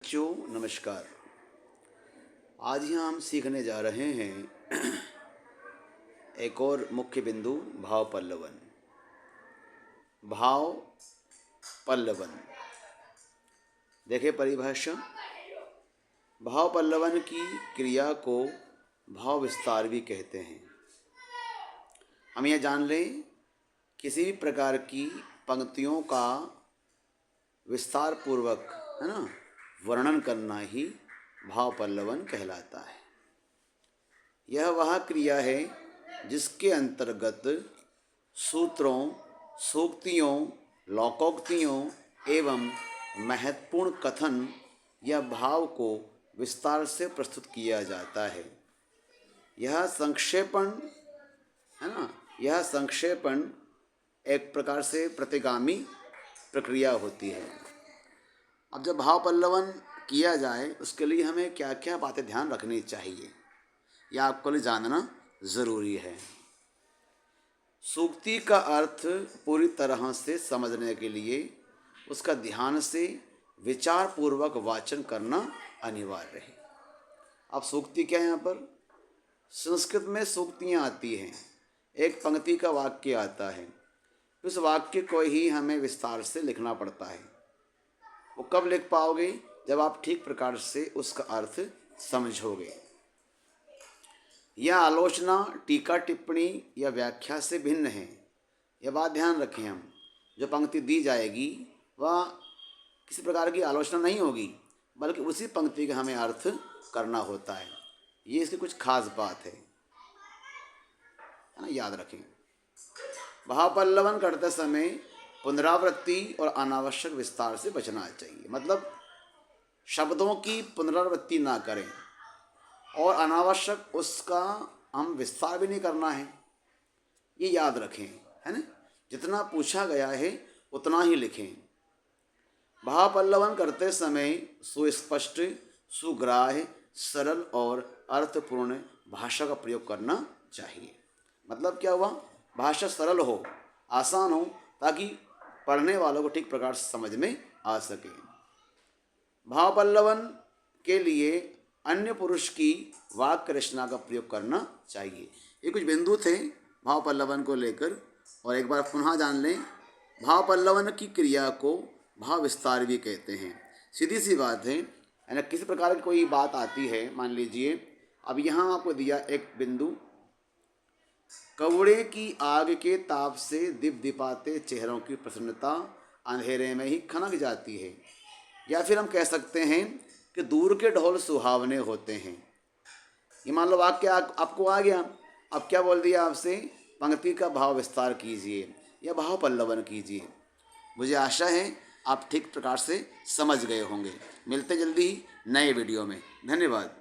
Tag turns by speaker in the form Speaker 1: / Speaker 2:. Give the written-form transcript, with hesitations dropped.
Speaker 1: बच्चों नमस्कार। आज यहाँ हम सीखने जा रहे हैं एक और मुख्य बिंदु भाव पल्लवन। भाव पल्लवन देखिए परिभाषा। भाव पल्लवन की क्रिया को भाव विस्तार भी कहते हैं। हम यह जान लें, किसी भी प्रकार की पंक्तियों का विस्तार पूर्वक है ना वर्णन करना ही भाव पल्लवन कहलाता है। यह वह क्रिया है जिसके अंतर्गत सूत्रों, सूक्तियों, लोकोक्तियों एवं महत्वपूर्ण कथन या भाव को विस्तार से प्रस्तुत किया जाता है। यह संक्षेपण एक प्रकार से प्रतिगामी प्रक्रिया होती है। अब जब भाव पल्लवन किया जाए उसके लिए हमें क्या क्या बातें ध्यान रखनी चाहिए, यह आपको लिए जानना ज़रूरी है। सूक्ति का अर्थ पूरी तरह से समझने के लिए उसका ध्यान से विचार पूर्वक वाचन करना अनिवार्य है। अब सूक्ति क्या है? यहाँ पर संस्कृत में सूक्तियाँ आती हैं। एक पंक्ति का वाक्य आता है, उस वाक्य को ही हमें विस्तार से लिखना पड़ता है। वो कब लिख पाओगे? जब आप ठीक प्रकार से उसका अर्थ समझोगे। यह आलोचना टीका टिप्पणी या व्याख्या से भिन्न है। यह बात ध्यान रखें हम। जो पंक्ति दी जाएगी वह किसी प्रकार की आलोचना नहीं होगी, बल्कि उसी पंक्ति का हमें अर्थ करना होता है। ये इसकी कुछ खास बात है ना, याद रखें। भाव पल्लवन करते समय पुनरावृत्ति और अनावश्यक विस्तार से बचना चाहिए। मतलब शब्दों की पुनरावृत्ति ना करें और अनावश्यक उसका हम विस्तार भी नहीं करना है। ये याद रखें, है ना। जितना पूछा गया है उतना ही लिखें। भाव पल्लवन करते समय सुस्पष्ट, सुग्राह्य, सरल और अर्थपूर्ण भाषा का प्रयोग करना चाहिए। मतलब क्या हुआ? भाषा सरल हो, आसान हो, ताकि पढ़ने वालों को ठीक प्रकार से समझ में आ सके। भाव पल्लवन के लिए अन्य पुरुष की वाक्य रचना का प्रयोग करना चाहिए। ये कुछ बिंदु थे भाव पल्लवन को लेकर, और एक बार पुनः जान लें। भाव पल्लवन की क्रिया को भाव विस्तार भी कहते हैं। सीधी सी बात है ना। किसी प्रकार की कोई बात आती है, मान लीजिए अब यहाँ आपको दिया एक बिंदु, कौड़े की आग के ताप से दिपदिपाते चेहरों की प्रसन्नता अंधेरे में ही खनक जाती है। या फिर हम कह सकते हैं कि दूर के ढोल सुहावने होते हैं। ये मान लो वाक्य आपको आ गया। अब क्या बोल दिया आपसे? पंक्ति का भाव विस्तार कीजिए या भाव पल्लवन कीजिए। मुझे आशा है आप ठीक प्रकार से समझ गए होंगे। मिलते जल्दी ही नए वीडियो में। धन्यवाद।